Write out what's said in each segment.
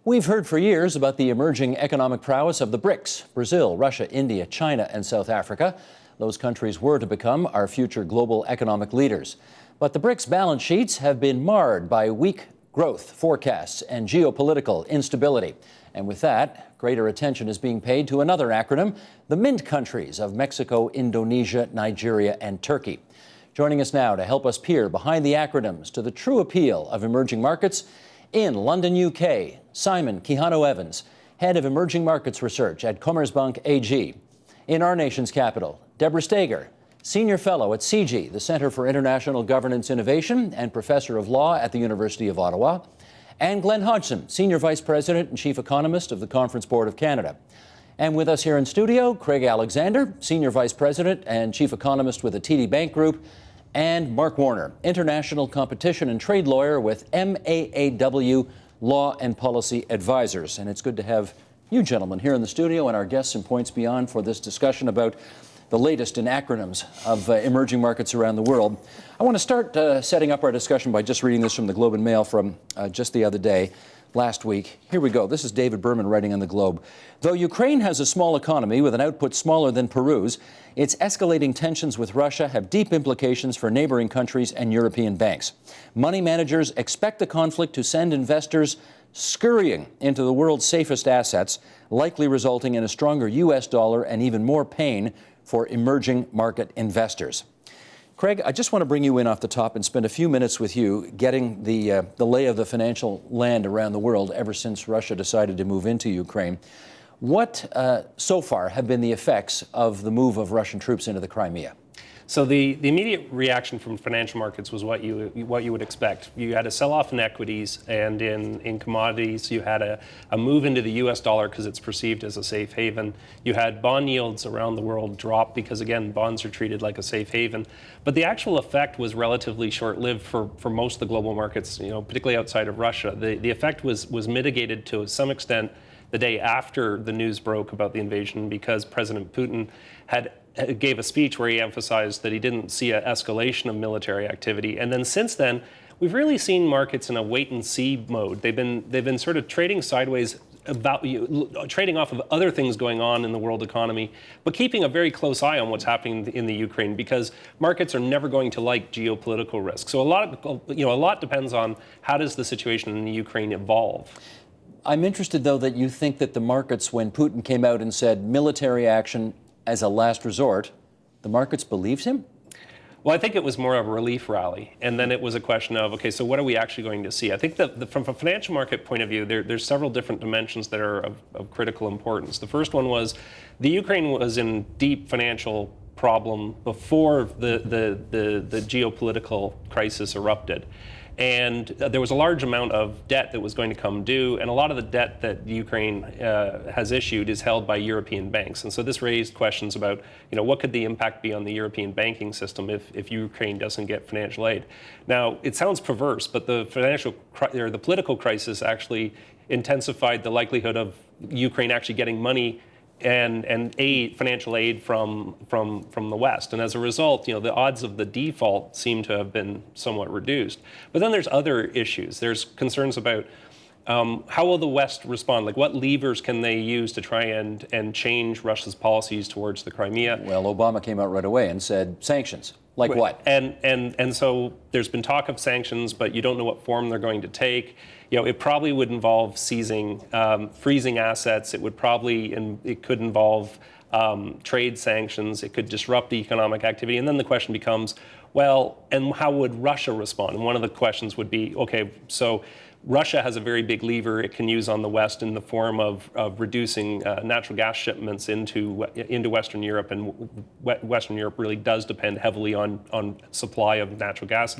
We've heard for years about the emerging economic prowess of the Brics: Brazil, Russia, India, China, and South Africa. Those countries were to become our future global economic leaders. But the Brics' balance sheets have been marred by weak growth forecasts and geopolitical instability. And with that, greater attention is being paid to another acronym, the Mint countries of Mexico, Indonesia, Nigeria, and Turkey. Joining us now to help us peer behind the acronyms to the true appeal of emerging markets, in London, UK, Simon Quijano-Evans, Head of Emerging Markets Research at Commerzbank AG. In our nation's capital, Deborah Steger, Senior Fellow at CIGI, the Centre for International Governance Innovation, and Professor of Law at the University of Ottawa. And Glenn Hodgson, Senior Vice President and Chief Economist of the Conference Board of Canada. And with us here in studio, Craig Alexander, Senior Vice President and Chief Economist with the TD Bank Group, and Mark Warner, International Competition and Trade Lawyer with MAAW Law and Policy Advisors. And it's good to have you gentlemen here in the studio and our guests in Points Beyond for this discussion about the latest in acronyms of emerging markets around the world. I want to start setting up our discussion by just reading this from the Globe and Mail from just the other day, last week. Here we go. This is David Berman writing on the Globe. Though Ukraine has a small economy with an output smaller than Peru's, its escalating tensions with Russia have deep implications for neighboring countries and European banks. Money managers expect the conflict to send investors scurrying into the world's safest assets, likely resulting in a stronger U.S. dollar and even more pain for emerging market investors. Craig, I just want to bring you in off the top and spend a few minutes with you getting the lay of the financial land around the world ever since Russia decided to move into Ukraine. What, so far, have been the effects of the move of Russian troops into the Crimea? So the immediate reaction from financial markets was what you would expect. You had a sell-off in equities, and in commodities you had a move into the U.S. dollar because it's perceived as a safe haven. You had bond yields around the world drop because, again, bonds are treated like a safe haven. But the actual effect was relatively short-lived for most of the global markets, particularly outside of Russia. The effect was mitigated to some extent the day after the news broke about the invasion, because President Putin gave a speech where he emphasized that he didn't see an escalation of military activity. And then since then, we've really seen markets in a wait-and-see mode. They've been sort of trading sideways, trading off of other things going on in the world economy, but keeping a very close eye on what's happening in the Ukraine, because markets are never going to like geopolitical risk. So a lot depends on how does the situation in the Ukraine evolve. I'm interested, though, that you think that the markets, when Putin came out and said military action as a last resort, the markets believed him? Well, I think it was more of a relief rally. And then it was a question of, okay, so what are we actually going to see? I think that from a financial market point of view, there's several different dimensions that are of critical importance. The first one was the Ukraine was in deep financial problem before the geopolitical crisis erupted. And there was a large amount of debt that was going to come due, and a lot of the debt that Ukraine has issued is held by European banks. And so this raised questions about, what could the impact be on the European banking system if Ukraine doesn't get financial aid? Now, it sounds perverse, but the political crisis actually intensified the likelihood of Ukraine actually getting money and financial aid from the West. And as a result, the odds of the default seem to have been somewhat reduced. But then there's other issues. There's concerns about how will the West respond? Like, what levers can they use to try and change Russia's policies towards the Crimea? Well, Obama came out right away and said sanctions. Like what? And so there's been talk of sanctions, but you don't know what form they're going to take. It probably would involve seizing, freezing assets. It could involve trade sanctions. It could disrupt the economic activity. And then the question becomes, well, and how would Russia respond? And one of the questions would be, okay, so Russia has a very big lever it can use on the West in the form of reducing natural gas shipments into Western Europe, and Western Europe really does depend heavily on supply of natural gas.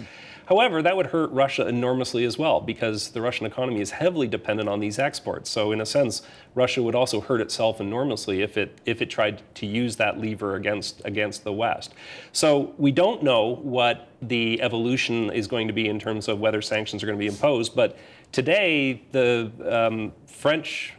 However, that would hurt Russia enormously as well, because the Russian economy is heavily dependent on these exports. So in a sense, Russia would also hurt itself enormously if it tried to use that lever against the West. So we don't know what the evolution is going to be in terms of whether sanctions are going to be imposed, but today the French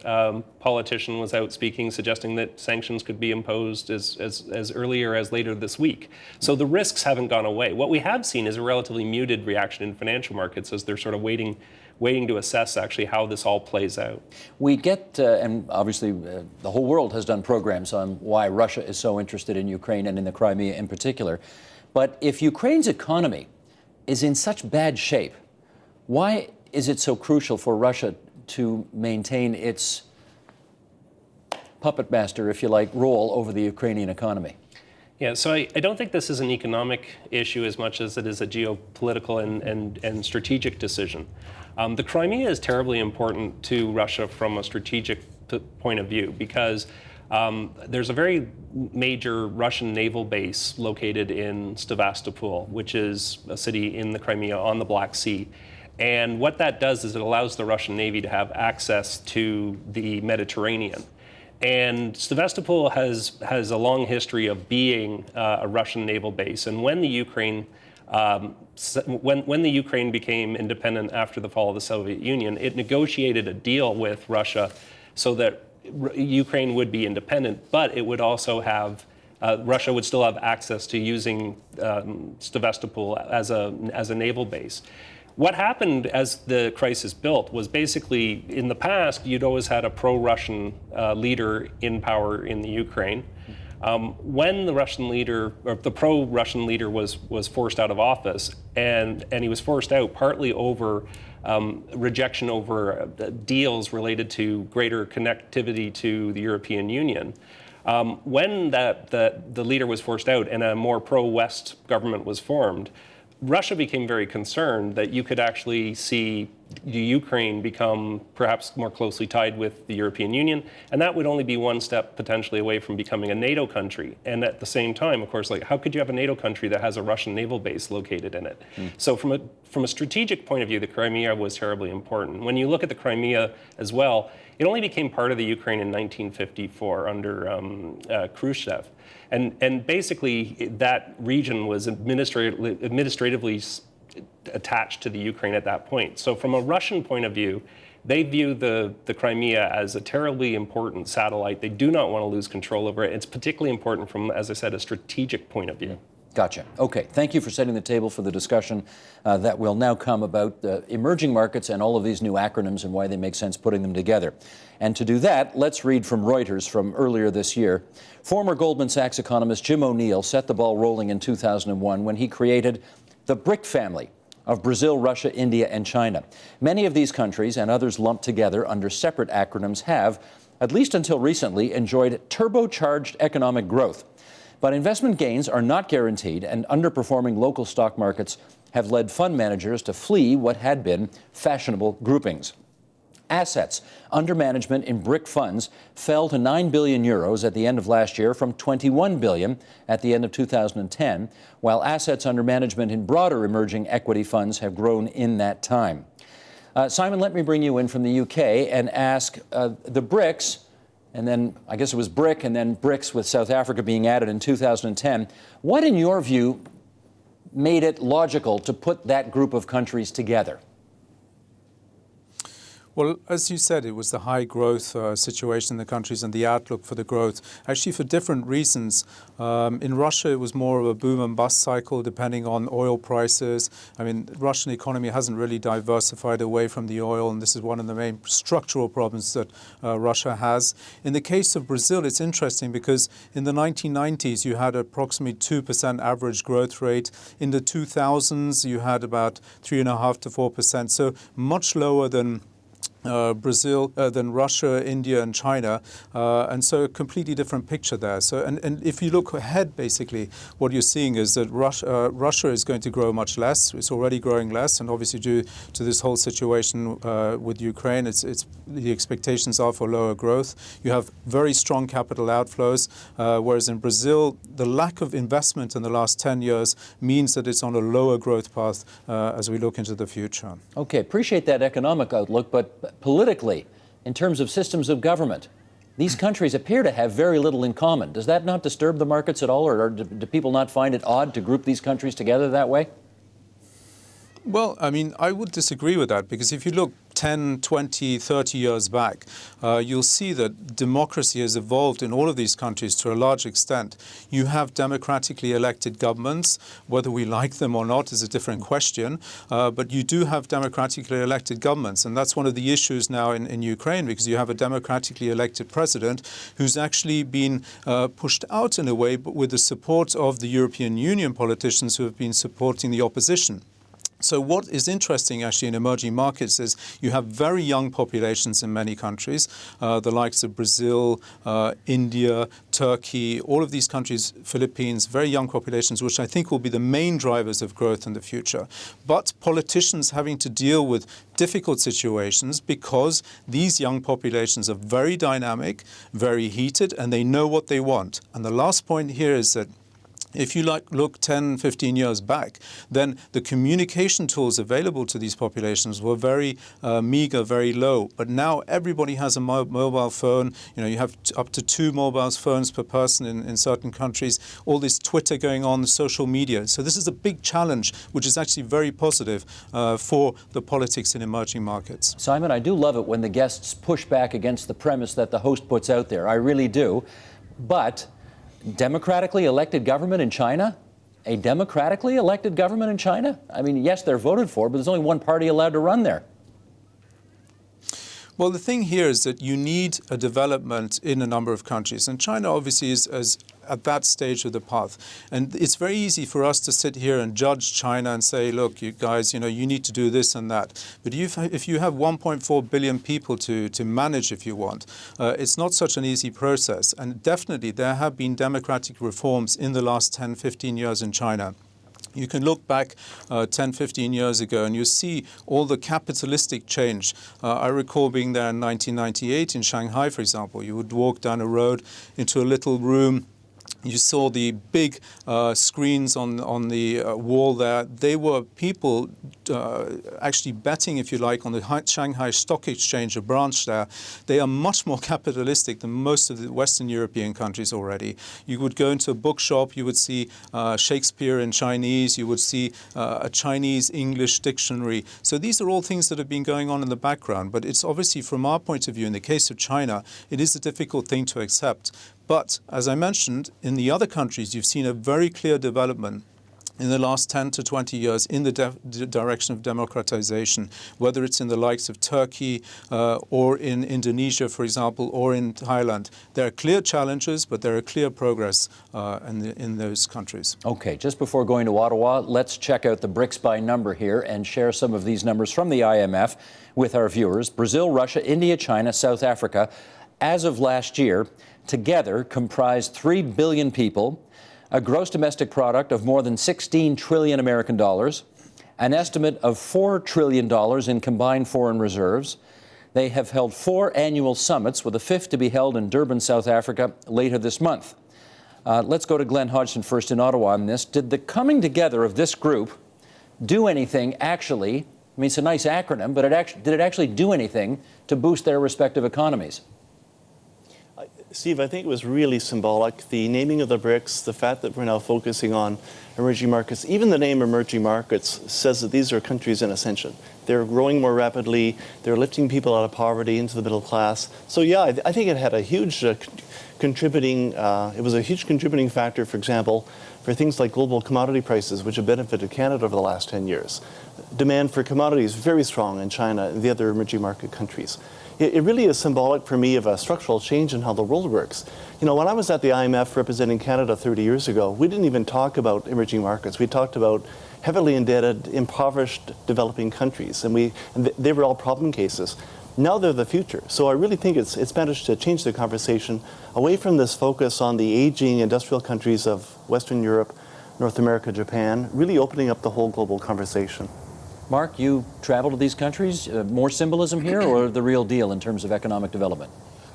politician was out speaking, suggesting that sanctions could be imposed as early or as later this week. So the risks haven't gone away. What we have seen is a relatively muted reaction in financial markets as they're sort of waiting waiting to assess actually how this all plays out. We get, and obviously the whole world has done programs on why Russia is so interested in Ukraine and in the Crimea in particular. But if Ukraine's economy is in such bad shape, why is it so crucial for Russia to maintain its puppet master, if you like, role over the Ukrainian economy? Yeah, so I don't think this is an economic issue as much as it is a geopolitical and strategic decision. The Crimea is terribly important to Russia from a strategic point of view because there's a very major Russian naval base located in Sevastopol, which is a city in the Crimea on the Black Sea. And what that does is it allows the Russian Navy to have access to the Mediterranean. And Sevastopol has a long history of being a Russian naval base. And when the Ukraine when the Ukraine became independent after the fall of the Soviet Union, it negotiated a deal with Russia so that Ukraine would be independent, but it would also have Russia would still have access to using Sevastopol as a naval base. What happened as the crisis built was basically, in the past, you'd always had a pro-Russian leader in power in the Ukraine. When the Russian leader, or the pro-Russian leader was forced out of office, and he was forced out partly over rejection over deals related to greater connectivity to the European Union, when the leader was forced out and a more pro-West government was formed, Russia became very concerned that you could actually see the Ukraine become perhaps more closely tied with the European Union, and that would only be one step potentially away from becoming a NATO country. And at the same time, of course, like how could you have a NATO country that has a Russian naval base located in it? So from a strategic point of view, the Crimea was terribly important. When you look at the Crimea as well, it only became part of the Ukraine in 1954 under Khrushchev. And basically, that region was administratively attached to the Ukraine at that point. So from a Russian point of view, they view the Crimea as a terribly important satellite. They do not want to lose control over it. It's particularly important from, as I said, a strategic point of view. Gotcha. Okay. Thank you for setting the table for the discussion that will now come about emerging markets and all of these new acronyms and why they make sense putting them together. And to do that, let's read from Reuters from earlier this year. Former Goldman Sachs economist Jim O'Neill set the ball rolling in 2001 when he created the BRIC family of Brazil, Russia, India, and China. Many of these countries and others lumped together under separate acronyms have, at least until recently, enjoyed turbocharged economic growth. But investment gains are not guaranteed, and underperforming local stock markets have led fund managers to flee what had been fashionable groupings. Assets under management in BRIC funds fell to 9 billion euros at the end of last year from 21 billion at the end of 2010, while assets under management in broader emerging equity funds have grown in that time. Simon, let me bring you in from the UK and ask the BRICS, and then I guess it was BRIC and then BRICS with South Africa being added in 2010. What, in your view, made it logical to put that group of countries together? Well, as you said, it was the high growth situation in the countries and the outlook for the growth, actually for different reasons. In Russia, it was more of a boom and bust cycle depending on oil prices. I mean, the Russian economy hasn't really diversified away from the oil, and this is one of the main structural problems that Russia has. In the case of Brazil, it's interesting because in the 1990s, you had approximately 2% average growth rate. In the 2000s, you had about 3.5% to 4%, so much lower than Brazil, than Russia, India, and China, and so a completely different picture there. So, and if you look ahead, basically, what you're seeing is that Russia is going to grow much less. It's already growing less, and obviously due to this whole situation with Ukraine, it's the expectations are for lower growth. You have very strong capital outflows, whereas in Brazil, the lack of investment in the last 10 years means that it's on a lower growth path as we look into the future. Okay, appreciate that economic outlook, but politically, in terms of systems of government, these countries appear to have very little in common. Does that not disturb the markets at all, or do people not find it odd to group these countries together that way? Well, I mean, I would disagree with that, because if you look 10, 20, 30 years back, you'll see that democracy has evolved in all of these countries to a large extent. You have democratically elected governments. Whether we like them or not is a different question, but you do have democratically elected governments, and that's one of the issues now in Ukraine, because you have a democratically elected president who's actually been pushed out in a way, but with the support of the European Union politicians who have been supporting the opposition. So what is interesting actually in emerging markets is you have very young populations in many countries, the likes of Brazil, India, Turkey, all of these countries, Philippines, very young populations, which I think will be the main drivers of growth in the future. But politicians having to deal with difficult situations because these young populations are very dynamic, very heated, and they know what they want. And the last point here is that if you look 10, 15 years back, then the communication tools available to these populations were very meager, very low. But now everybody has a mobile phone. You have up to 2 mobile phones per person in certain countries. All this Twitter going on, social media. So this is a big challenge, which is actually very positive for the politics in emerging markets. Simon, I do love it when the guests push back against the premise that the host puts out there. I really do. But democratically elected government in China? A democratically elected government in China? I mean, yes, they're voted for, but there's only one party allowed to run there. Well, the thing here is that you need a development in a number of countries. And China obviously is at that stage of the path. And it's very easy for us to sit here and judge China and say, look, you guys, you need to do this and that. But if you have 1.4 billion people to manage, if you want, it's not such an easy process. And definitely there have been democratic reforms in the last 10, 15 years in China. You can look back 10, 15 years ago and you see all the capitalistic change. I recall being there in 1998 in Shanghai, for example. You would walk down a road into a little room. You saw the big screens on the wall there. They were people actually betting, if you like, on the Shanghai Stock Exchange, a branch there. They are much more capitalistic than most of the Western European countries already. You would go into a bookshop, you would see Shakespeare in Chinese, you would see a Chinese-English dictionary. So these are all things that have been going on in the background. But it's obviously, from our point of view, in the case of China, it is a difficult thing to accept. But, as I mentioned, in the other countries, you've seen a very clear development in the last 10 to 20 years in the direction of democratization, whether it's in the likes of Turkey or in Indonesia, for example, or in Thailand. There are clear challenges, but there are clear progress in those countries. Okay, just before going to Ottawa, let's check out the Brics by number here and share some of these numbers from the IMF with our viewers. Brazil, Russia, India, China, South Africa, as of last year, together comprised 3 billion people, a gross domestic product of more than 16 trillion American dollars, an estimate of $4 trillion in combined foreign reserves. They have held 4 annual summits, with a 5th to be held in Durban, South Africa, later this month. Let's go to Glenn Hodgson first in Ottawa on this. Did the coming together of this group do anything actually? I mean, it's a nice acronym, but did it actually do anything to boost their respective economies? Steve, I think it was really symbolic. The naming of the Brics, the fact that we're now focusing on emerging markets, even the name emerging markets says that these are countries in ascension. They're growing more rapidly. They're lifting people out of poverty into the middle class. So yeah, I think it had a huge contributing factor, for example, for things like global commodity prices, which have benefited Canada over the last 10 years. Demand for commodities very strong in China and the other emerging market countries. It really is symbolic for me of a structural change in how the world works. When I was at the IMF representing Canada 30 years ago, we didn't even talk about emerging markets. We talked about heavily indebted, impoverished, developing countries, and they were all problem cases. Now they're the future. So I really think it's managed to change the conversation away from this focus on the aging industrial countries of Western Europe, North America, Japan, really opening up the whole global conversation. Mark, you travel to these countries. More symbolism here, or the real deal in terms of economic development?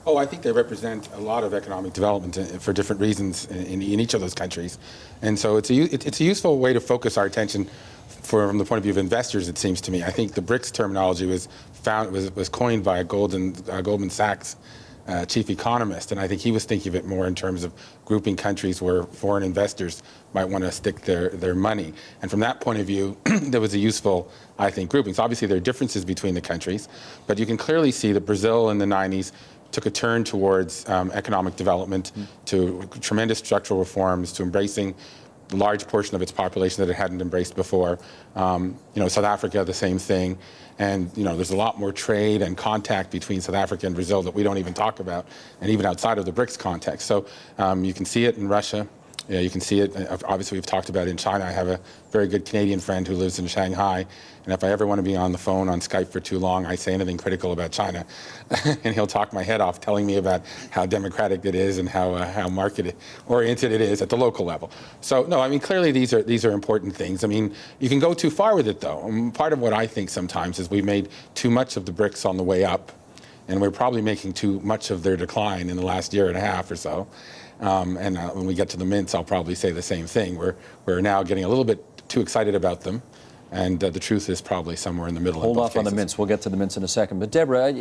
Oh, I think they represent a lot of economic development for different reasons in each of those countries. And so it's a useful way to focus our attention from the point of view of investors, it seems to me. I think the Brics terminology was coined by Goldman Sachs chief economist, and I think he was thinking of it more in terms of grouping countries where foreign investors might want to stick their money. And from that point of view, there was a useful, I think, grouping. So obviously there are differences between the countries, but you can clearly see that Brazil in the 90s took a turn towards economic development, to tremendous structural reforms, to embracing the large portion of its population that it hadn't embraced before. South Africa, the same thing. And there's a lot more trade and contact between South Africa and Brazil that we don't even talk about, and even outside of the Brics context. So you can see it in Russia. You can see it, obviously we've talked about it in China. I have a very good Canadian friend who lives in Shanghai, and if I ever want to be on the phone on Skype for too long, I say anything critical about China, and he'll talk my head off telling me about how democratic it is and how market-oriented it is at the local level. So, no, I mean, clearly these are important things. I mean, you can go too far with it, though. Part of what I think sometimes is we made too much of the Brics on the way up, and we're probably making too much of their decline in the last year and a half or so. And when we get to the mints, I'll probably say the same thing. We're now getting a little bit too excited about them, and the truth is probably somewhere in the middle. Hold off on the mints. We'll get to the mints in a second. But Deborah,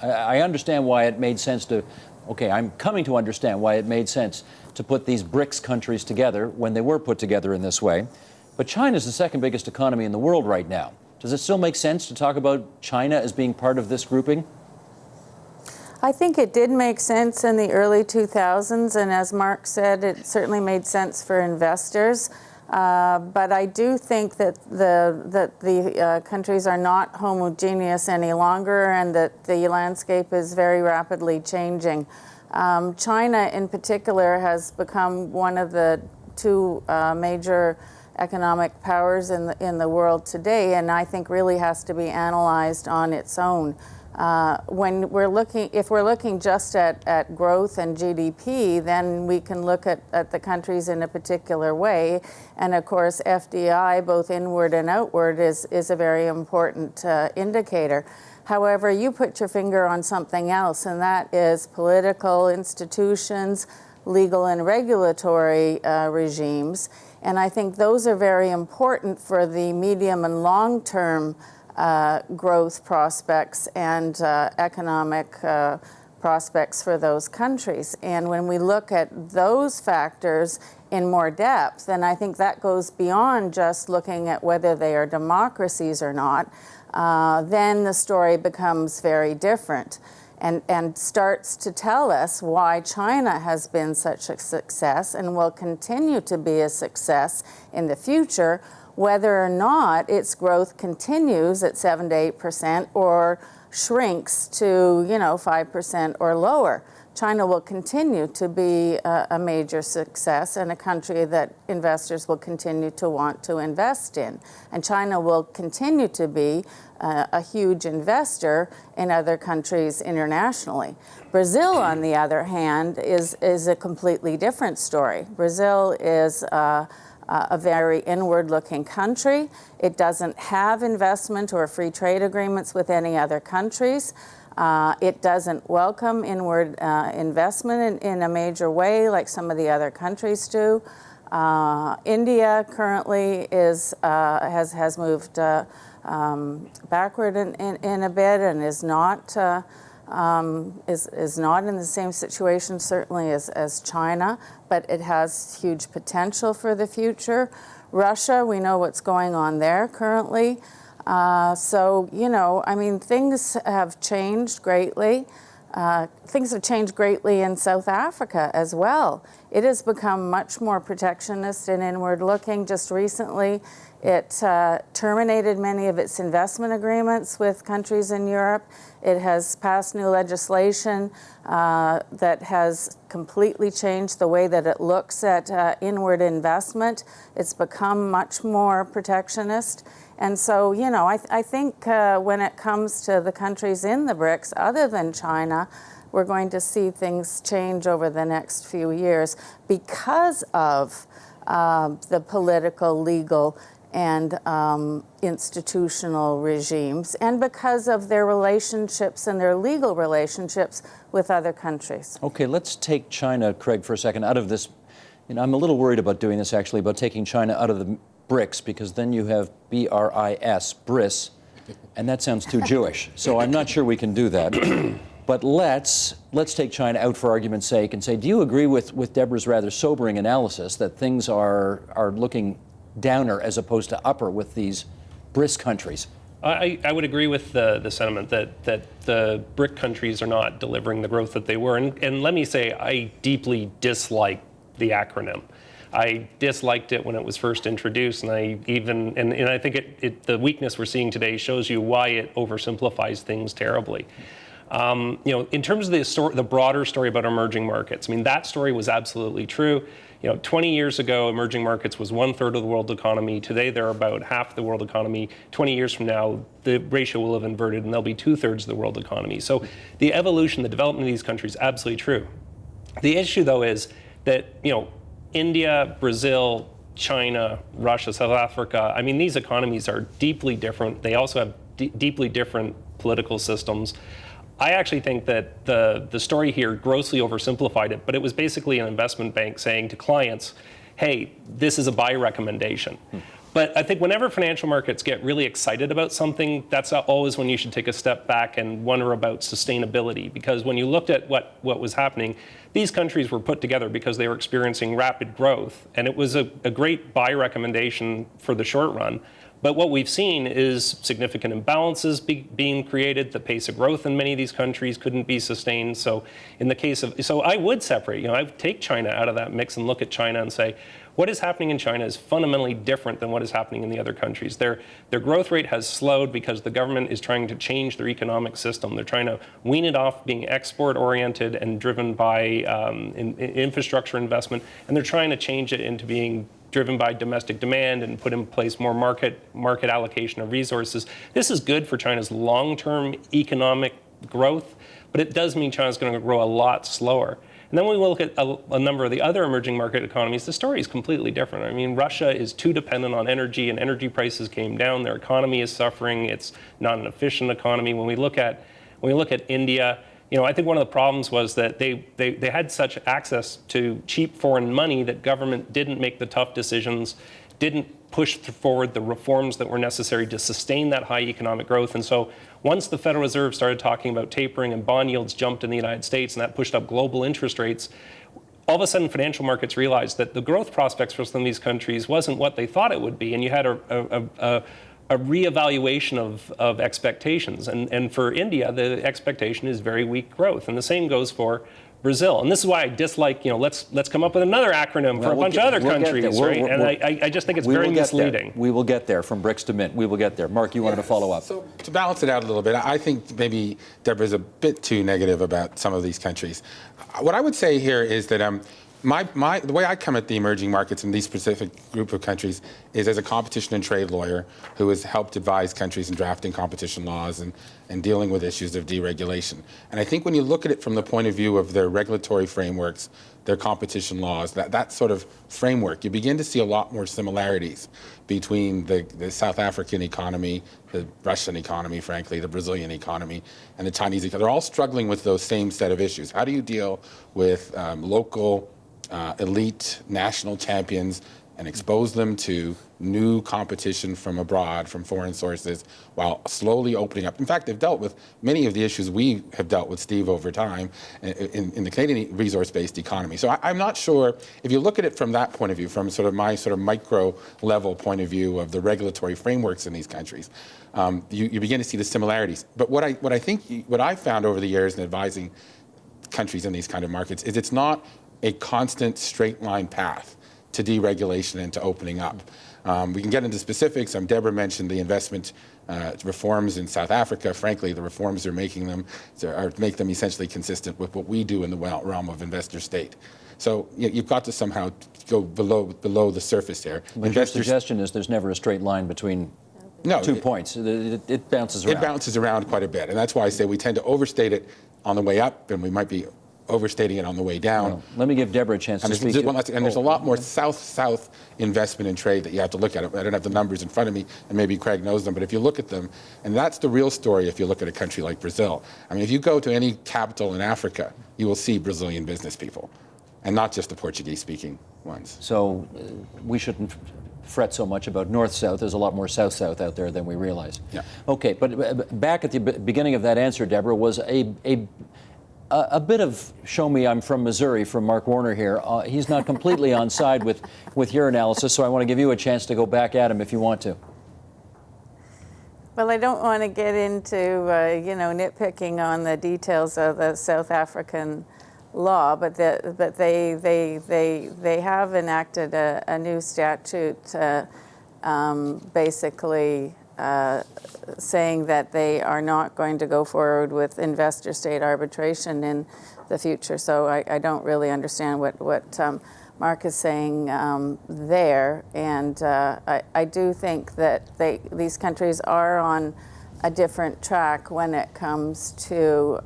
I understand why it made sense to. Okay, I'm coming to understand why it made sense to put these Brics countries together when they were put together in this way. But China's the second biggest economy in the world right now. Does it still make sense to talk about China as being part of this grouping? I think it did make sense in the early 2000s, and as Mark said, it certainly made sense for investors. But I do think that the countries are not homogeneous any longer, and that the landscape is very rapidly changing. China, in particular, has become one of the two major economic powers in the world today, and I think really has to be analyzed on its own. If we're looking just at growth and GDP, then we can look at the countries in a particular way. And of course, FDI, both inward and outward, is a very important indicator. However, you put your finger on something else, and that is political institutions, legal and regulatory regimes. And I think those are very important for the medium and long-term growth prospects and economic prospects for those countries. And when we look at those factors in more depth, then I think that goes beyond just looking at whether they are democracies or not. Then the story becomes very different and starts to tell us why China has been such a success and will continue to be a success in the future, whether or not its growth continues at 7 to 8% or shrinks to 5% or lower. China will continue to be a major success and a country that investors will continue to want to invest in. And China will continue to be a huge investor in other countries internationally. Brazil, on the other hand, is a completely different story. Brazil is a very inward-looking country. It doesn't have investment or free trade agreements with any other countries. It doesn't welcome inward investment in a major way like some of the other countries do. India currently has moved backward in a bit and is not in the same situation, certainly, as China, but it has huge potential for the future. Russia, we know what's going on there currently. Things have changed greatly. Things have changed greatly in South Africa as well. It has become much more protectionist and inward-looking. Just recently, it terminated many of its investment agreements with countries in Europe. It has passed new legislation that has completely changed the way that it looks at inward investment. It's become much more protectionist. And so, I think when it comes to the countries in the Brics, other than China, we're going to see things change over the next few years because of the political, legal, and institutional regimes, and because of their relationships and their legal relationships with other countries. Okay, let's take China, Craig, for a second out of this. I'm a little worried about doing this, actually, about taking China out of the Brics, because then you have BRIS, BRIS, and that sounds too Jewish. So I'm not sure we can do that. But let's take China out for argument's sake and say, do you agree with Deborah's rather sobering analysis that things are looking downer as opposed to upper with these brisk countries? I would agree with the sentiment that the BRIC countries are not delivering the growth that they were. And let me say, I deeply dislike the acronym. I disliked it when it was first introduced, and I think the weakness we're seeing today shows you why it oversimplifies things terribly. In terms of the broader story about emerging markets, I mean, that story was absolutely true. 20 years ago, emerging markets was 1/3 of the world economy. Today, they're about half the world economy. 20 years from now, the ratio will have inverted, and they'll be 2/3 of the world economy. So the evolution, the development of these countries, absolutely true. The issue, though, is that, India, Brazil, China, Russia, South Africa, I mean, these economies are deeply different. They also have deeply different political systems. I actually think that the story here grossly oversimplified it, but it was basically an investment bank saying to clients, hey, this is a buy recommendation. But I think whenever financial markets get really excited about something, that's always when you should take a step back and wonder about sustainability. Because when you looked at what was happening, these countries were put together because they were experiencing rapid growth. And it was a great buy recommendation for the short run. But what we've seen is significant imbalances being created. The pace of growth in many of these countries couldn't be sustained. So in the case of, so I would separate, I would take China out of that mix and look at China and say, what is happening in China is fundamentally different than what is happening in the other countries. Their growth rate has slowed because the government is trying to change their economic system. They're trying to wean it off being export-oriented and driven by infrastructure investment, and they're trying to change it into being driven by domestic demand and put in place more market allocation of resources. This is good for China's long-term economic growth, but it does mean China's going to grow a lot slower. And then when we look at a number of the other emerging market economies, the story is completely different. I mean, Russia is too dependent on energy, and energy prices came down. Their economy is suffering. It's not an efficient economy. When we look at India, I think one of the problems was that they had such access to cheap foreign money that government didn't make the tough decisions, didn't push forward the reforms that were necessary to sustain that high economic growth. And so once the Federal Reserve started talking about tapering and bond yields jumped in the United States, and that pushed up global interest rates, all of a sudden financial markets realized that the growth prospects for some of these countries wasn't what they thought it would be. And you had a reevaluation of expectations. And for India, the expectation is very weak growth. And the same goes for Brazil. And this is why I dislike, let's come up with another acronym for a bunch of other countries, right? And I just think it's very misleading. We will get there, from Brics to Mint. We will get there. Mark, you wanted to follow up. So to balance it out a little bit, I think maybe Deborah's a bit too negative about some of these countries. What I would say here is that the way I come at the emerging markets in these specific group of countries is as a competition and trade lawyer who has helped advise countries in drafting competition laws and dealing with issues of deregulation. And I think when you look at it from the point of view of their regulatory frameworks, their competition laws, that sort of framework, you begin to see a lot more similarities between the South African economy, the Russian economy, frankly, the Brazilian economy, and the Chinese economy. They're all struggling with those same set of issues. How do you deal with local elite national champions and expose them to new competition from abroad, from foreign sources, while slowly opening up? In fact, they've dealt with many of the issues we have dealt with, Steve, over time in the Canadian resource-based economy. So I'm not sure, if you look at it from that point of view, from my micro level point of view of the regulatory frameworks in these countries, you begin to see the similarities. But what I found over the years in advising countries in these kind of markets is it's not a constant straight line path to deregulation and to opening up. We can get into specifics. Deborah mentioned the investment reforms in South Africa. Frankly, the reforms they're making them make them essentially consistent with what we do in the realm of investor state. So you've got to somehow go below the surface here. But your suggestion is there's never a straight line between 2 points. It bounces around. It bounces around quite a bit. And that's why I say we tend to overstate it on the way up, and we might be overstating it on the way down. Well, let me give Deborah a chance to speak. And there's a lot more south-south investment in trade that you have to look at. I don't have the numbers in front of me, and maybe Craig knows them, but if you look at them, and that's the real story if you look at a country like Brazil. I mean, if you go to any capital in Africa, you will see Brazilian business people, and not just the Portuguese-speaking ones. So we shouldn't fret so much about north-south. There's a lot more south-south out there than we realize. Yeah. Okay, but back at the beginning of that answer, Deborah, was a bit of show me I'm from Missouri from Mark Warner here. He's not completely on side with your analysis, so I want to give you a chance to go back at him if you want to. Well, I don't want to get into, nitpicking on the details of the South African law, but they have enacted a new statute, basically saying that they are not going to go forward with investor-state arbitration in the future. So I don't really understand what Mark is saying there, and I do think that these countries are on a different track when it comes to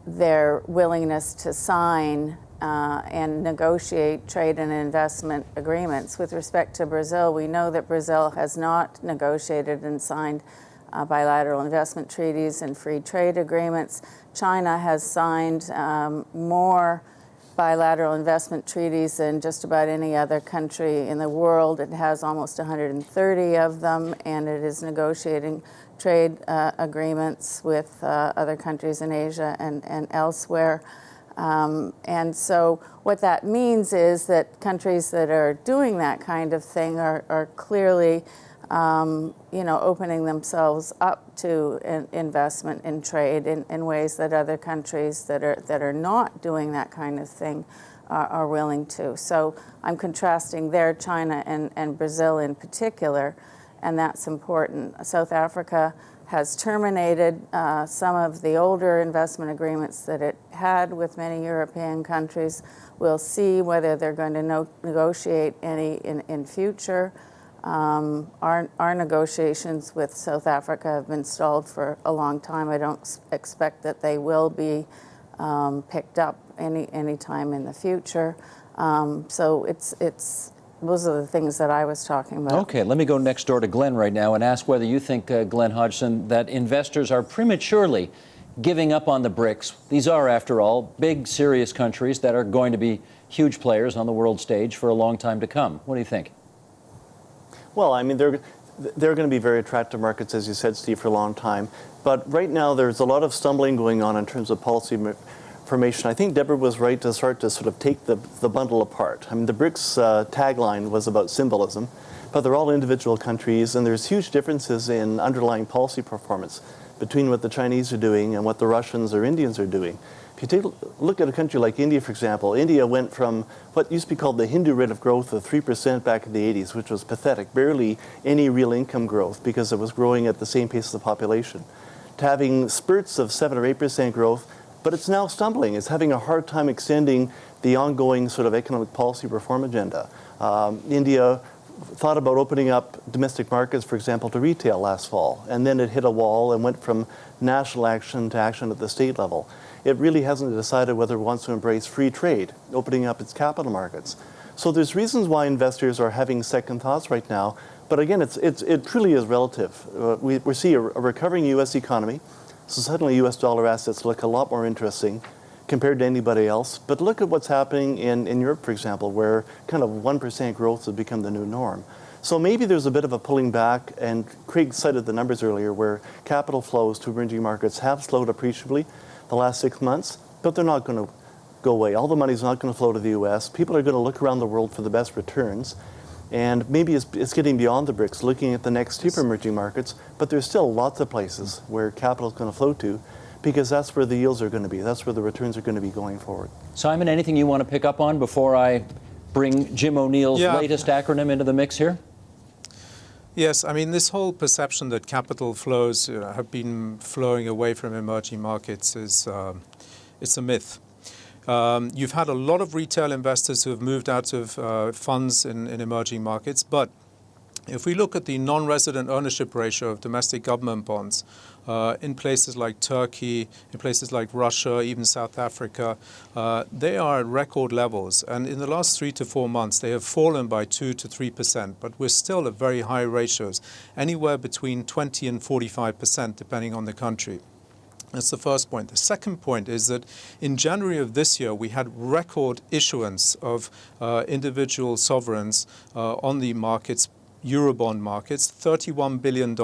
their willingness to sign and negotiate trade and investment agreements. With respect to Brazil, we know that Brazil has not negotiated and signed bilateral investment treaties and free trade agreements. China has signed more bilateral investment treaties than just about any other country in the world. It has almost 130 of them, and it is negotiating trade agreements with other countries in Asia and elsewhere. And so what that means is that countries that are doing that kind of thing are clearly opening themselves up to investment in trade in ways that other countries that are not doing that kind of thing are willing to. So I'm contrasting there China and Brazil in particular, and that's important. South Africa has terminated some of the older investment agreements that it had with many European countries. We'll see whether they're going to negotiate any in future. Our negotiations with South Africa have been stalled for a long time. I don't expect that they will be picked up any time in the future. So it's those are the things that I was talking about. Okay, let me go next door to Glenn right now and ask whether you think, Glenn Hodgson, that investors are prematurely giving up on the BRICS. These are, after all, big, serious countries that are going to be huge players on the world stage for a long time to come. What do you think? Well, I mean, they're going to be very attractive markets, as you said, Steve, for a long time. But right now, there's a lot of stumbling going on in terms of policy formation. I think Deborah was right to start to sort of take the bundle apart. I mean, the BRICS tagline was about symbolism, but they're all individual countries, and there's huge differences in underlying policy performance between what the Chinese are doing and what the Russians or Indians are doing. If you take a look at a country like India, for example, India went from what used to be called the Hindu rate of growth of 3% back in the 80s, which was pathetic, barely any real income growth because it was growing at the same pace as the population, to having spurts of 7 or 8% growth, but it's now stumbling. It's having a hard time extending the ongoing sort of economic policy reform agenda. India thought about opening up domestic markets, for example, to retail last fall, and then it hit a wall and went from national action to action at the state level. It really hasn't decided whether it wants to embrace free trade, opening up its capital markets. So there's reasons why investors are having second thoughts right now, but again, it truly is relative. We see a recovering U.S. economy, so suddenly U.S. dollar assets look a lot more interesting compared to anybody else. But look at what's happening in Europe, for example, where kind of 1% growth has become the new norm. So maybe there's a bit of a pulling back, and Craig cited the numbers earlier where capital flows to emerging markets have slowed appreciably the last 6 months, but they're not going to go away. All the money's not going to flow to the U.S. People are going to look around the world for the best returns, and maybe it's getting beyond the BRICS, looking at the next tier emerging markets, but there's still lots of places where capital is going to flow to, because that's where the yields are going to be. That's where the returns are going to be going forward. Simon, anything you want to pick up on before I bring Jim O'Neill's latest acronym into the mix here? Yes, I mean, this whole perception that capital flows have been flowing away from emerging markets is it's a myth. You've had a lot of retail investors who have moved out of funds in emerging markets, but if we look at the non-resident ownership ratio of domestic government bonds in places like Turkey, in places like Russia, even South Africa, they are at record levels. And in the last 3 to 4 months, they have fallen by 2 to 3%, but we're still at very high ratios, anywhere between 20 and 45%, depending on the country. That's the first point. The second point is that in January of this year, we had record issuance of individual sovereigns on the markets Eurobond markets, $31 billion.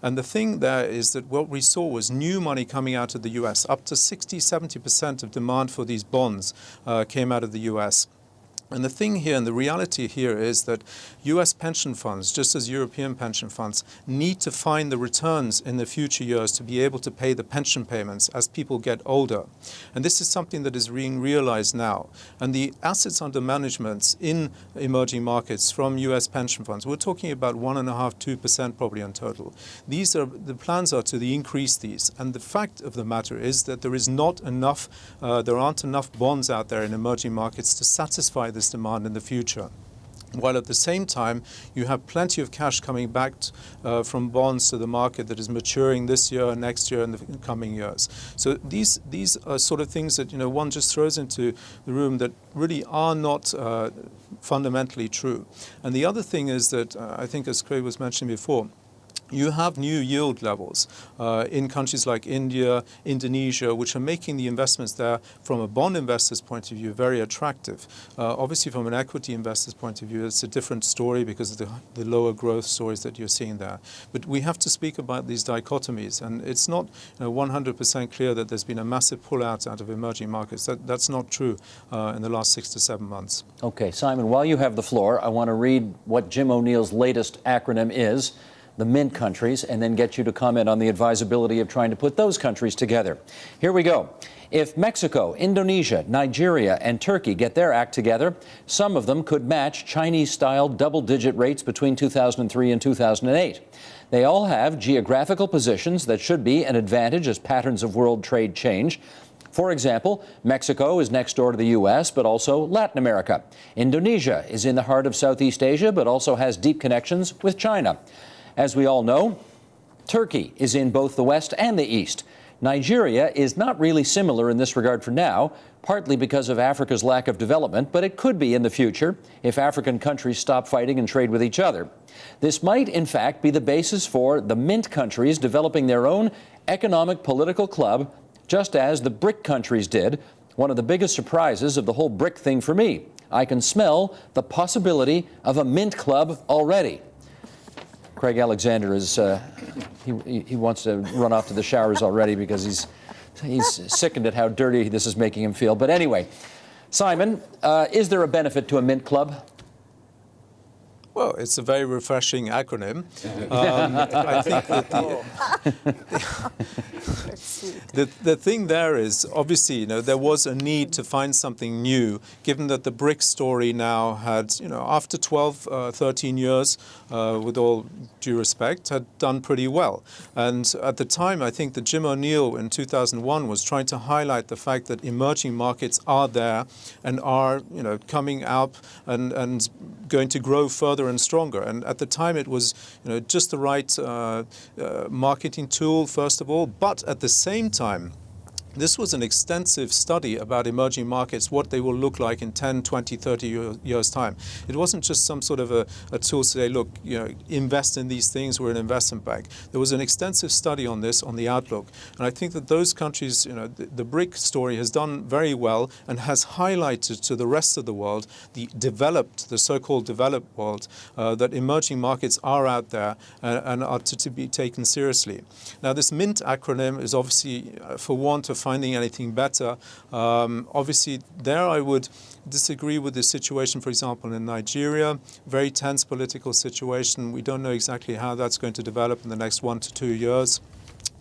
And the thing there is that what we saw was new money coming out of the US. Up to 60-70% of demand for these bonds came out of the US. And the thing here, and the reality here, is that US pension funds, just as European pension funds, need to find the returns in the future years to be able to pay the pension payments as people get older. And this is something that is being realized now. And the assets under management in emerging markets from US pension funds, we're talking about 1.5–2% probably in total. The plans are to increase these. And the fact of the matter is that there is not enough, there aren't enough bonds out there in emerging markets to satisfy this demand in the future. While at the same time, you have plenty of cash coming back from bonds to the market that is maturing this year, next year, and the coming years. So these are sort of things that one just throws into the room that really are not fundamentally true. And the other thing is that I think, as Craig was mentioning before, you have new yield levels in countries like India, Indonesia, which are making the investments there from a bond investor's point of view very attractive. Obviously, from an equity investor's point of view, it's a different story because of the lower growth stories that you're seeing there. But we have to speak about these dichotomies, and it's not 100% clear that there's been a massive pullout out of emerging markets. That's not true in the last 6 to 7 months. Okay, Simon, while you have the floor, I want to read what Jim O'Neill's latest acronym is, the Mint countries, and then get you to comment on the advisability of trying to put those countries together. Here we go. If Mexico, Indonesia, Nigeria, and Turkey get their act together, some of them could match Chinese-style double-digit rates between 2003 and 2008. They all have geographical positions that should be an advantage as patterns of world trade change. For example, Mexico is next door to the U.S., but also Latin America. Indonesia is in the heart of Southeast Asia, but also has deep connections with China. As we all know, Turkey is in both the West and the East. Nigeria is not really similar in this regard for now, partly because of Africa's lack of development, but it could be in the future if African countries stop fighting and trade with each other. This might, in fact, be the basis for the Mint countries developing their own economic political club, just as the BRIC countries did. One of the biggest surprises of the whole BRIC thing for me. I can smell the possibility of a Mint club already. Craig Alexander is, he wants to run off to the showers already because he's sickened at how dirty this is making him feel. But anyway, Simon, is there a benefit to a Mint club? Well, it's a very refreshing acronym. I think that the thing there is, obviously, there was a need to find something new, given that the Brics story now had, after 12, 13 years, with all due respect, had done pretty well. And at the time, I think that Jim O'Neill in 2001 was trying to highlight the fact that emerging markets are there and are, coming up and going to grow further and stronger. And at the time, it was just the right marketing tool, first of all. But at the same time, this was an extensive study about emerging markets, what they will look like in 10, 20, 30 years' time. It wasn't just some sort of a tool to say, look, invest in these things, we're an investment bank. There was an extensive study on this, on the outlook. And I think that those countries, the BRIC story has done very well and has highlighted to the rest of the world, the so-called developed world, that emerging markets are out there and are to be taken seriously. Now, this MINT acronym is obviously, for want of finding anything better. Obviously, there I would disagree with the situation, for example, in Nigeria. Very tense political situation. We don't know exactly how that's going to develop in the next 1 to 2 years.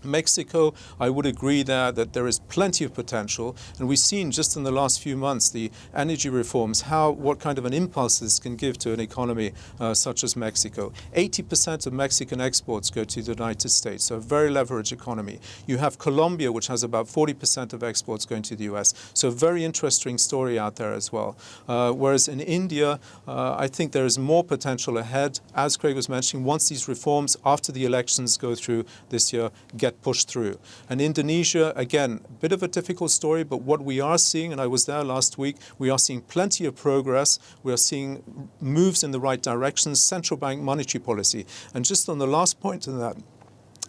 Mexico, I would agree that there is plenty of potential, and we've seen just in the last few months the energy reforms, what kind of an impulse this can give to an economy such as Mexico. 80% of Mexican exports go to the United States, so a very leveraged economy. You have Colombia, which has about 40% of exports going to the US, so a very interesting story out there as well. Whereas in India, I think there is more potential ahead, as Craig was mentioning, once these reforms, after the elections go through this year, get pushed through. And Indonesia, again, a bit of a difficult story, but what we are seeing, and I was there last week, we are seeing plenty of progress. We are seeing moves in the right direction, central bank monetary policy. And just on the last point in that,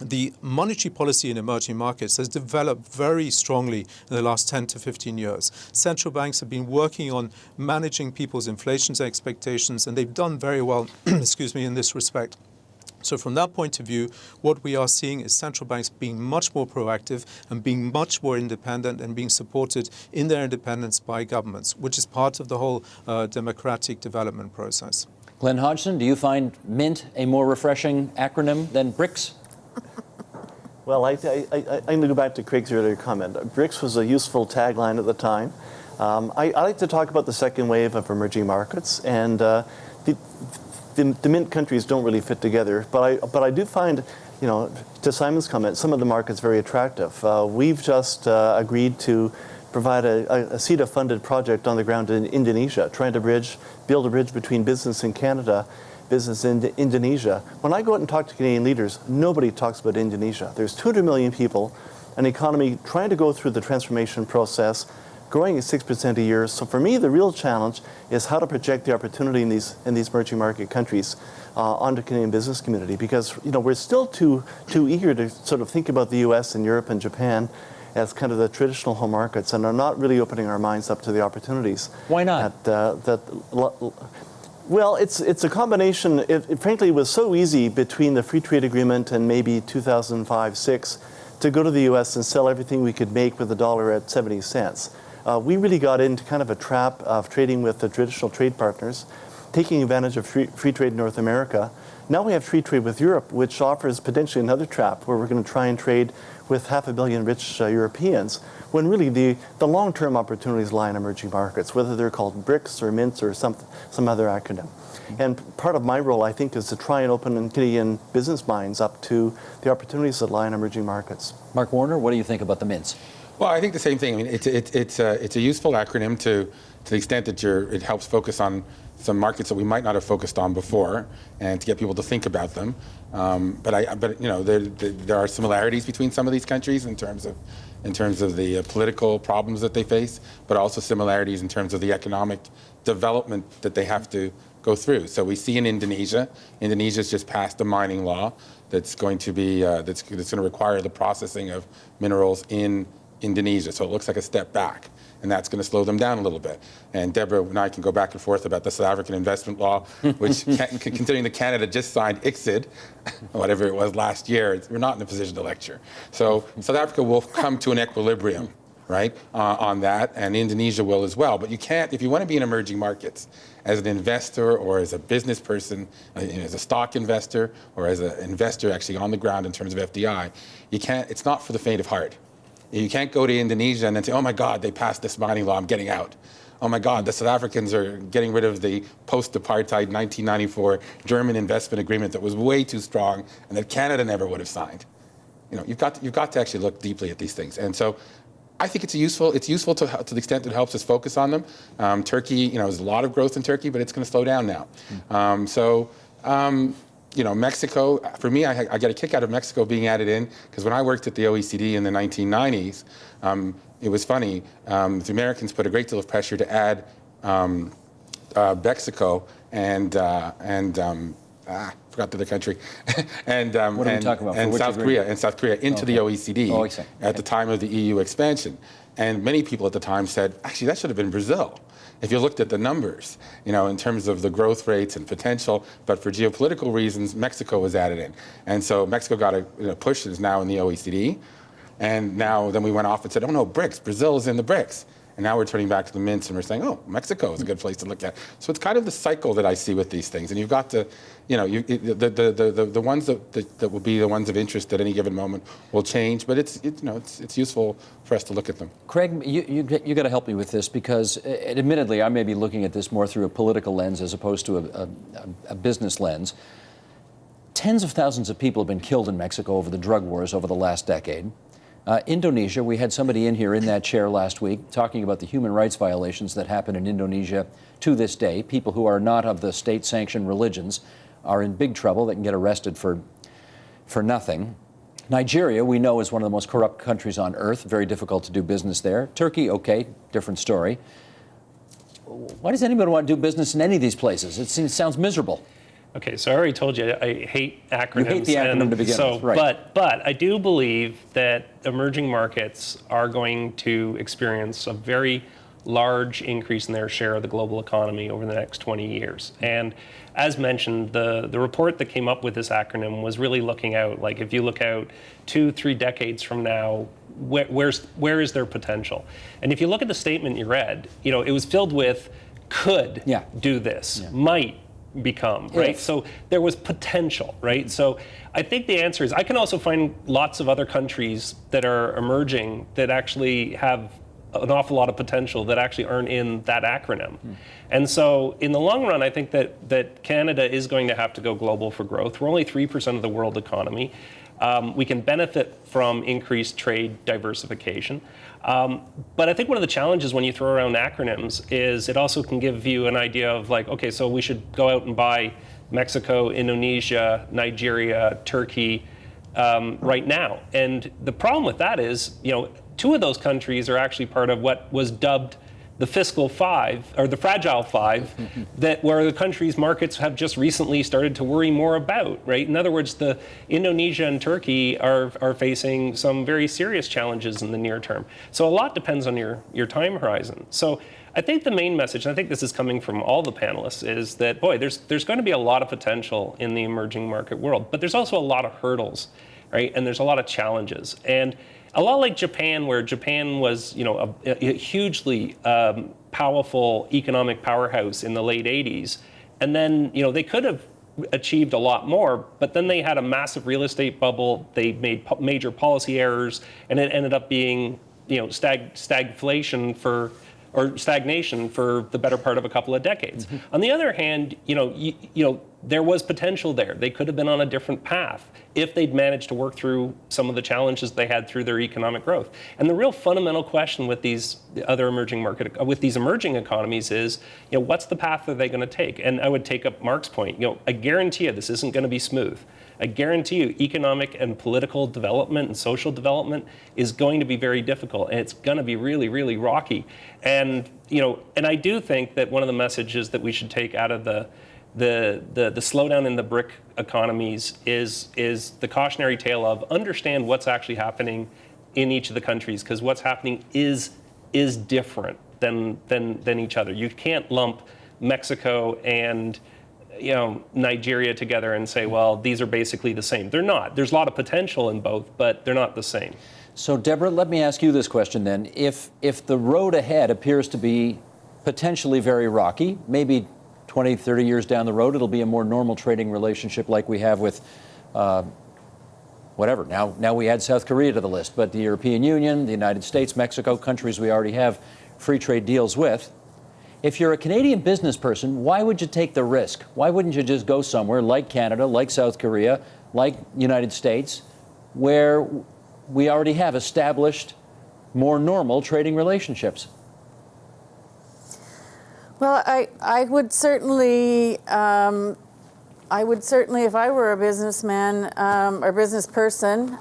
the monetary policy in emerging markets has developed very strongly in the last 10 to 15 years. Central banks have been working on managing people's inflation expectations, and they've done very well, excuse me, in this respect. So from that point of view, what we are seeing is central banks being much more proactive and being much more independent and being supported in their independence by governments, which is part of the whole democratic development process. Glenn Hodgson, do you find MINT a more refreshing acronym than Brics? Well, I'm going to go back to Craig's earlier comment. BRICS was a useful tagline at the time. I like to talk about the second wave of emerging markets, and the MINT countries don't really fit together. But I do find, to Simon's comment, some of the markets very attractive. We've just agreed to provide a CETA-funded project on the ground in Indonesia, trying to build a bridge between business in Canada, business in Indonesia. When I go out and talk to Canadian leaders, nobody talks about Indonesia. There's 200 million people, an economy trying to go through the transformation process, growing at 6% a year. So for me, the real challenge is how to project the opportunity in these emerging market countries onto the Canadian business community, because we're still too eager to sort of think about the US and Europe and Japan as kind of the traditional home markets, and are not really opening our minds up to the opportunities. Why not? Well, it's a combination. It frankly was so easy between the free trade agreement and maybe 2005-06 to go to the U.S. and sell everything we could make with the dollar at 70 cents. We really got into kind of a trap of trading with the traditional trade partners, taking advantage of free trade in North America. Now we have free trade with Europe, which offers potentially another trap where we're going to try and trade with 500 million rich Europeans, when really the long-term opportunities lie in emerging markets, whether they're called BRICS or MINTS or some other acronym. And part of my role, I think, is to try and open Canadian business minds up to the opportunities that lie in emerging markets. Mark Warner, what do you think about the MINTS? Well, I think the same thing. I mean, it's a useful acronym to the extent that it helps focus on some markets that we might not have focused on before, and to get people to think about them. But there are similarities between some of these countries in terms of the political problems that they face, but also similarities in terms of the economic development that they have to go through. So we see in Indonesia's just passed a mining law that's going to be that's going to require the processing of minerals in Indonesia. So it looks like a step back, and that's going to slow them down a little bit. And Deborah and I can go back and forth about the South African investment law, which, considering that Canada just signed ICSID, whatever it was last year, we're not in a position to lecture. So South Africa will come to an equilibrium, right, on that, and Indonesia will as well. But you can't, if you want to be in emerging markets, as an investor or as a business person, as a stock investor or as an investor actually on the ground in terms of FDI, you can't, it's not for the faint of heart. You can't go to Indonesia and then say, oh my God, they passed this mining law, I'm getting out. Oh my God, the South Africans are getting rid of the post-apartheid 1994 German investment agreement that was way too strong and that Canada never would have signed. You've got to actually look deeply at these things. And so I think it's useful to the extent that it helps us focus on them. Turkey, there's a lot of growth in Turkey, but it's going to slow down now. Mexico, for me, I get a kick out of Mexico being added in, because when I worked at the OECD in the 1990s, it was funny. The Americans put a great deal of pressure to add Mexico and forgot the other country, and what are we talking about? And South Korea into the OECD at the time of the EU expansion. And many people at the time said, actually, that should have been Brazil. If you looked at the numbers, in terms of the growth rates and potential, but for geopolitical reasons, Mexico was added in. And so Mexico got a push, is now in the OECD. And then we went off and said, oh no, BRICS, Brazil is in the BRICS. And now we're turning back to the MINTS and we're saying, oh, Mexico is a good place to look at. So it's kind of the cycle that I see with these things. And you've got to, the ones that will be the ones of interest at any given moment will change, but it's useful for us to look at them. Craig, you got to help me with this, because admittedly I may be looking at this more through a political lens as opposed to a business lens. Tens of thousands of people have been killed in Mexico over the drug wars over the last decade. Indonesia, we had somebody in here in that chair last week talking about the human rights violations that happen in Indonesia to this day. People who are not of the state-sanctioned religions are in big trouble. They can get arrested for nothing. Nigeria, we know, is one of the most corrupt countries on earth. Very difficult to do business there. Turkey, okay, different story. Why does anybody want to do business in any of these places? It sounds miserable. Okay, so I already told you I hate acronyms. You hate the acronym to begin with, right. But I do believe that emerging markets are going to experience a very large increase in their share of the global economy over the next 20 years. And as mentioned, the report that came up with this acronym was really looking out, like if you look out 2-3 decades from now, where is their potential? And if you look at the statement you read, it was filled with could do this, might become, right? If. So there was potential, right? So I think the answer is, I can also find lots of other countries that are emerging that actually have an awful lot of potential that actually aren't in that acronym. And so in the long run, I think that Canada is going to have to go global for growth. We're only 3% of the world economy. We can benefit from increased trade diversification. But I think one of the challenges when you throw around acronyms is it also can give you an idea of like, okay, so we should go out and buy Mexico, Indonesia, Nigeria, Turkey right now. And the problem with that is, 2 of those countries are actually part of what was dubbed the fiscal five, or the fragile five, where the country's markets have just recently started to worry more about, right? In other words, the Indonesia and Turkey are facing some very serious challenges in the near term. So a lot depends on your time horizon. So I think the main message, and I think this is coming from all the panelists, is that, boy, there's going to be a lot of potential in the emerging market world, but there's also a lot of hurdles, right? And there's a lot of challenges. And a lot like Japan, where Japan was, a hugely powerful economic powerhouse in the late 80s. And then, they could have achieved a lot more, but then they had a massive real estate bubble. They made major policy errors, and it ended up being, stagflation or stagnation for the better part of a couple of decades. On the other hand, there was potential there. They could have been on a different path if they'd managed to work through some of the challenges they had through their economic growth. And the real fundamental question with these emerging economies is, what's the path are they going to take? And I would take up Mark's point. I guarantee you this isn't going to be smooth. I guarantee you economic and political development and social development is going to be very difficult, and it's going to be really, really rocky. And and I do think that one of the messages that we should take out of the slowdown in the BRIC economies is the cautionary tale of understand what's actually happening in each of the countries, because what's happening is different than each other. You can't lump Mexico and Nigeria together and say, well, these are basically the same. They're not. There's a lot of potential in both, but they're not the same. So, Deborah, let me ask you this question then. If the road ahead appears to be potentially very rocky, maybe 20, 30 years down the road, it'll be a more normal trading relationship like we have with whatever. Now we add South Korea to the list, but the European Union, the United States, Mexico, countries we already have free trade deals with. If you're a Canadian business person, why would you take the risk? Why wouldn't you just go somewhere like Canada, like South Korea, like United States, where we already have established more normal trading relationships? Well, I would certainly, if I were a businessman or business person,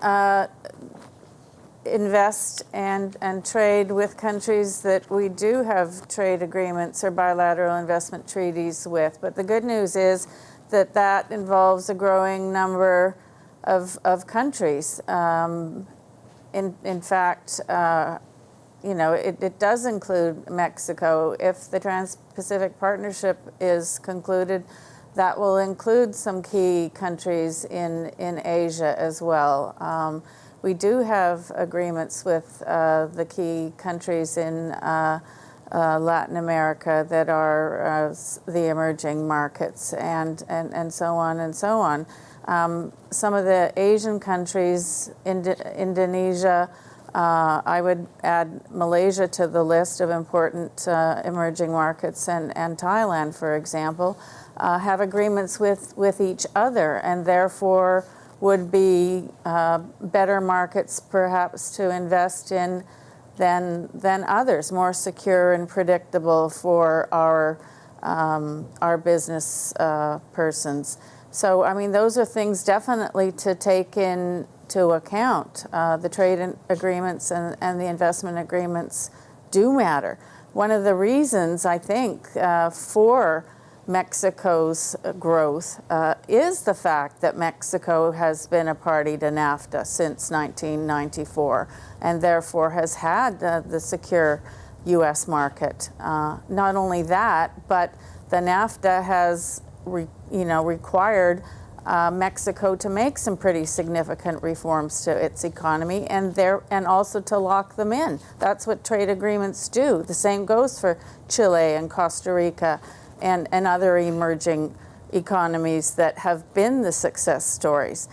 invest and trade with countries that we do have trade agreements or bilateral investment treaties with. But the good news is that involves a growing number of countries. In fact, it does include Mexico. If the Trans-Pacific Partnership is concluded, that will include some key countries in Asia as well. We do have agreements with the key countries in Latin America that are the emerging markets, and so on and so on. Some of the Asian countries, Indonesia, I would add Malaysia to the list of important emerging markets, and Thailand, for example, have agreements with each other, and therefore would be better markets perhaps to invest in than others, more secure and predictable for our business persons. So, I mean, those are things definitely to take into account. The trade agreements and the investment agreements do matter. One of the reasons, I think, for Mexico's growth is the fact that Mexico has been a party to NAFTA since 1994 and therefore has had the secure U.S. market. Not only that, but the NAFTA has required Mexico to make some pretty significant reforms to its economy and also to lock them in. That's what trade agreements do. The same goes for Chile and Costa Rica and other emerging economies that have been the success stories.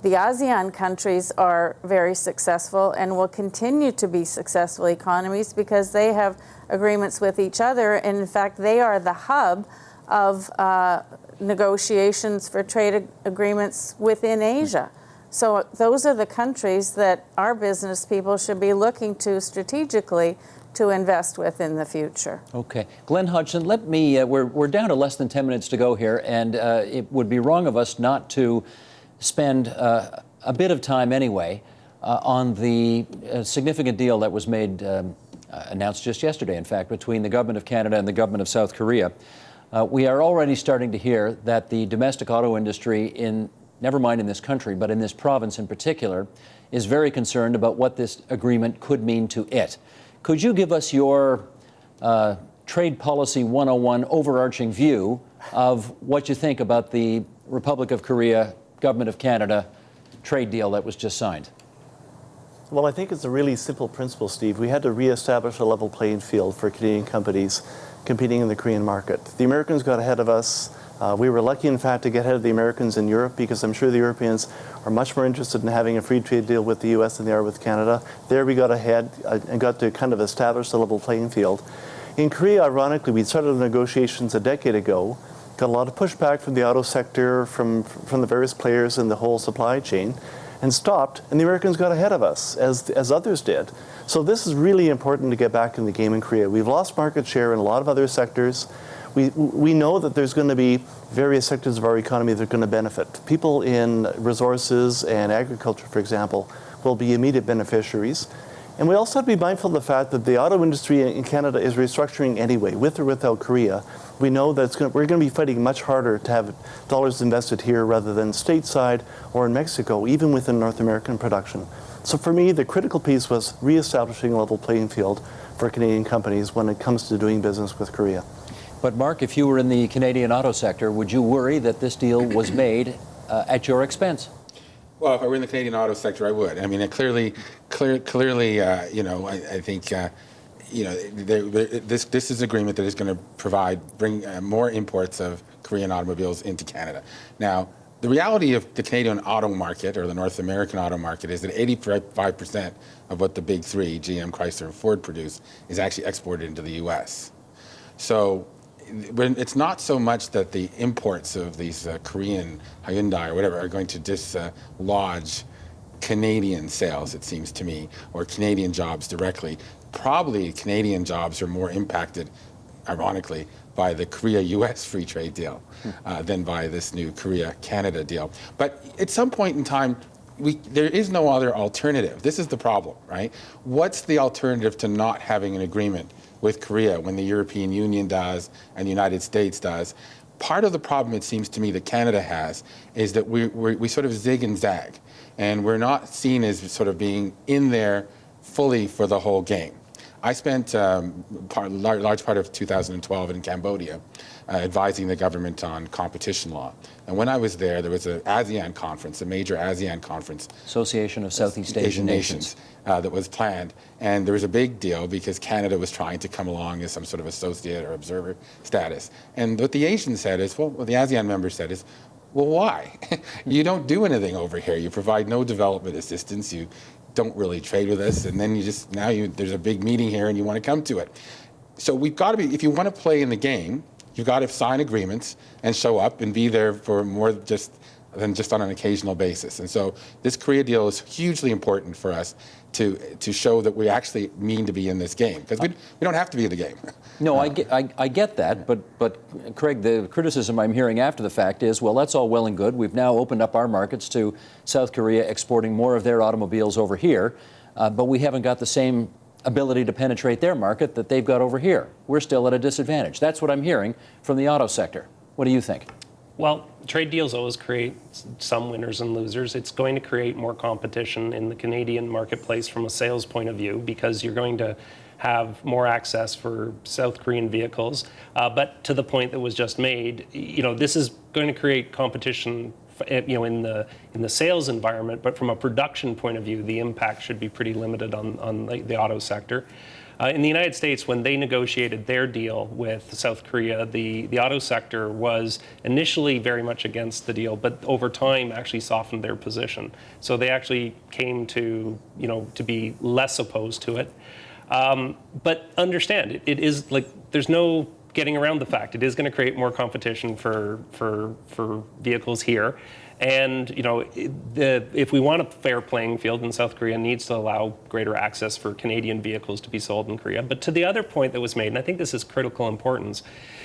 The ASEAN countries are very successful and will continue to be successful economies because they have agreements with each other. And in fact, they are the hub of negotiations for trade agreements within Asia. So those are the countries that our business people should be looking to strategically to invest with in the future. Okay. Glenn Hodgson, let me, we're down to less than 10 minutes to go here, and it would be wrong of us not to spend a bit of time anyway on the significant deal that was made, announced just yesterday, in fact, between the government of Canada and the government of South Korea. We are already starting to hear that the domestic auto industry never mind in this country, but in this province in particular, is very concerned about what this agreement could mean to it. Could you give us your Trade Policy 101 overarching view of what you think about the Republic of Korea, Government of Canada trade deal that was just signed? Well, I think it's a really simple principle, Steve. We had to reestablish a level playing field for Canadian companies competing in the Korean market. The Americans got ahead of us. We were lucky, in fact, to get ahead of the Americans in Europe because I'm sure the Europeans are much more interested in having a free trade deal with the U.S. than they are with Canada. There we got ahead and got to kind of establish the level playing field. In Korea, ironically, we started the negotiations a decade ago, got a lot of pushback from the auto sector, from the various players in the whole supply chain, and stopped, and the Americans got ahead of us, as others did. So this is really important to get back in the game in Korea. We've lost market share in a lot of other sectors. We know that there's going to be various sectors of our economy that are going to benefit. People in resources and agriculture, for example, will be immediate beneficiaries. And we also have to be mindful of the fact that the auto industry in Canada is restructuring anyway, with or without Korea. We know that we're going to be fighting much harder to have dollars invested here rather than stateside or in Mexico, even within North American production. So for me, the critical piece was reestablishing a level playing field for Canadian companies when it comes to doing business with Korea. But Mark, if you were in the Canadian auto sector, would you worry that this deal was made at your expense? Well, if I were in the Canadian auto sector, I would. I mean, clearly, I think, this is an agreement that is going to bring more imports of Korean automobiles into Canada. Now, the reality of the Canadian auto market, or the North American auto market, is that 85% of what the big three, GM, Chrysler, and Ford produce, is actually exported into the U.S. So it's not so much that the imports of these Korean Hyundai or whatever are going to dislodge Canadian sales, it seems to me, or Canadian jobs directly. Probably Canadian jobs are more impacted, ironically, by the Korea-U.S. free trade deal than by this new Korea-Canada deal. But at some point in time, there is no other alternative. This is the problem, right? What's the alternative to not having an agreement with Korea when the European Union does and the United States does? Part of the problem, it seems to me, that Canada has is that we sort of zig and zag, and we're not seen as sort of being in there fully for the whole game. I spent a large part of 2012 in Cambodia advising the government on competition law. And when I was there was an ASEAN conference, a major ASEAN conference. Association of Southeast Asian Nations. That was planned. And there was a big deal because Canada was trying to come along as some sort of associate or observer status. And what the Asians said is, what the ASEAN members said is, well, why? You don't do anything over here. You provide no development assistance. You don't really trade with us, and then there's a big meeting here and you want to come to it. So we've got to be, if you want to play in the game, you've got to sign agreements and show up and be there for more than just on an occasional basis. And so this Korea deal is hugely important for us to show that we actually mean to be in this game, because we don't have to be in the game. No, I get that, but Craig, the criticism I'm hearing after the fact is, well, that's all well and good. We've now opened up our markets to South Korea exporting more of their automobiles over here, but we haven't got the same ability to penetrate their market that they've got over here. We're still at a disadvantage. That's what I'm hearing from the auto sector. What do you think? Well, trade deals always create some winners and losers. It's going to create more competition in the Canadian marketplace from a sales point of view because you're going to have more access for South Korean vehicles. But to the point that was just made, this is going to create competition, in the sales environment. But from a production point of view, the impact should be pretty limited on the auto sector. In the United States, when they negotiated their deal with South Korea, the auto sector was initially very much against the deal, but over time actually softened their position. So they actually came to be less opposed to it. But understand, it is like there's no getting around the fact it is going to create more competition for vehicles here. And if we want a fair playing field, then South Korea needs to allow greater access for Canadian vehicles to be sold in Korea. But to the other point that was made, and I think this is critical importance,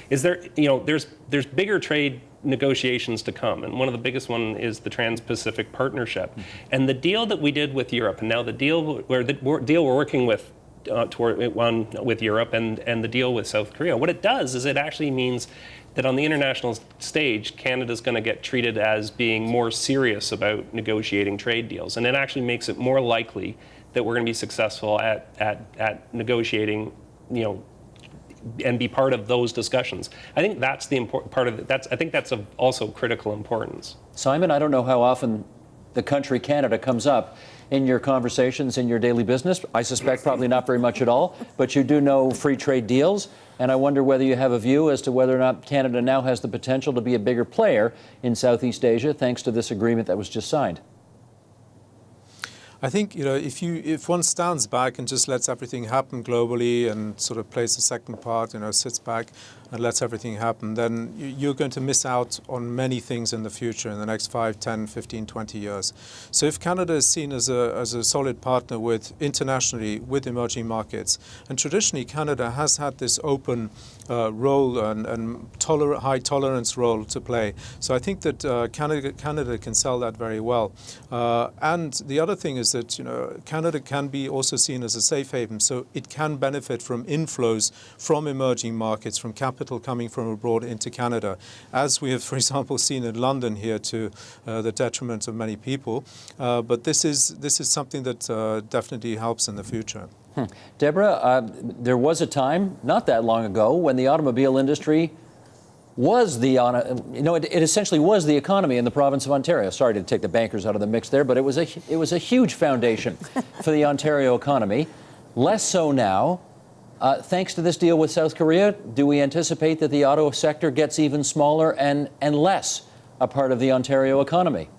is there's bigger trade negotiations to come, and one of the biggest one is the Trans-Pacific Partnership, and the deal that we did with Europe, and now the deal we're working with. With Europe and the deal with South Korea. What it does is it actually means that on the international stage, Canada's going to get treated as being more serious about negotiating trade deals. And it actually makes it more likely that we're going to be successful at negotiating, and be part of those discussions. I think that's the important part of it. I think that's of also critical importance. Simon, I don't know how often the country Canada comes up in your conversations, in your daily business. I suspect probably not very much at all, but you do know free trade deals, and I wonder whether you have a view as to whether or not Canada now has the potential to be a bigger player in Southeast Asia thanks to this agreement that was just signed. I think, if one stands back and just lets everything happen globally and sort of plays the second part, sits back and lets everything happen, then you're going to miss out on many things in the future in the next 5, 10, 15, 20 years. So if Canada is seen as a solid partner internationally with emerging markets, and traditionally Canada has had this open role and high tolerance role to play. So I think that Canada can sell that very well. And the other thing is that Canada can be also seen as a safe haven, so it can benefit from inflows from emerging markets, from capital coming from abroad into Canada, as we have, for example, seen in London here, to the detriment of many people. But this is something that definitely helps in the future. Deborah, there was a time not that long ago when the automobile industry was it essentially was the economy in the province of Ontario. Sorry to take the bankers out of the mix there, but it was a huge foundation for the Ontario economy. Less so now. Thanks to this deal with South Korea, do we anticipate that the auto sector gets even smaller and less a part of the Ontario economy?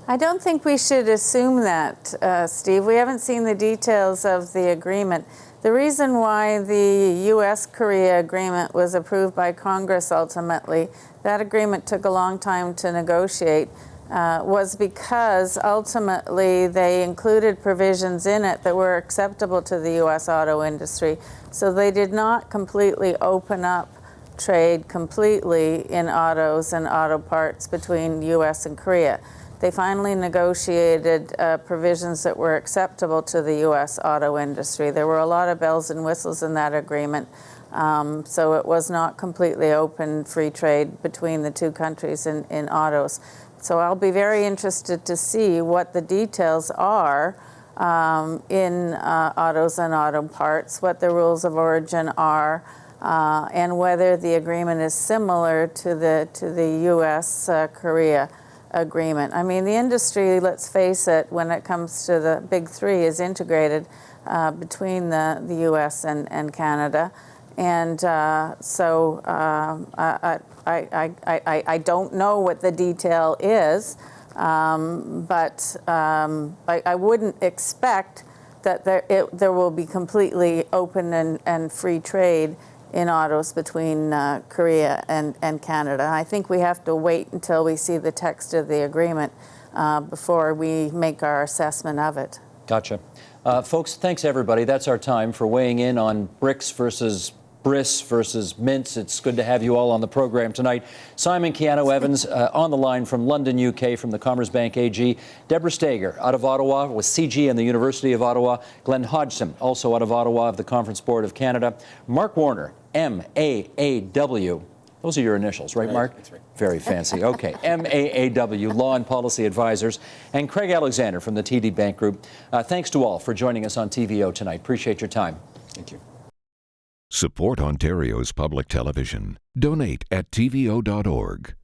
I don't think we should assume that, Steve. We haven't seen the details of the agreement. The reason why the U.S.-Korea agreement was approved by Congress ultimately, that agreement took a long time to negotiate, was because ultimately they included provisions in it that were acceptable to the U.S. auto industry. So they did not completely open up trade completely in autos and auto parts between U.S. and Korea. They finally negotiated provisions that were acceptable to the U.S. auto industry. There were a lot of bells and whistles in that agreement. So it was not completely open free trade between the two countries in autos. So I'll be very interested to see what the details are in autos and auto parts, what the rules of origin are, and whether the agreement is similar to the U.S.-Korea agreement. I mean, the industry, let's face it, when it comes to the big three, is integrated between the U.S. and Canada. And so I don't know what the detail is, but I wouldn't expect that there will be completely open and free trade in autos between Korea and Canada. I think we have to wait until we see the text of the agreement before we make our assessment of it. Gotcha. Folks, thanks everybody. That's our time for weighing in on Brics versus Bris versus Mints. It's good to have you all on the program tonight. Simon Keanu Evans on the line from London, UK, from the Commerzbank AG. Deborah Steger out of Ottawa with CG and the University of Ottawa. Glenn Hodgson, also out of Ottawa, of the Conference Board of Canada. Mark Warner, MAAW, Those are your initials, right, Mark? That's right. Very fancy. Okay. MAAW, Law and Policy Advisors, and Craig Alexander from the TD Bank Group. Thanks to all for joining us on TVO tonight. Appreciate your time. Thank you. Support Ontario's public television. Donate at tvo.org.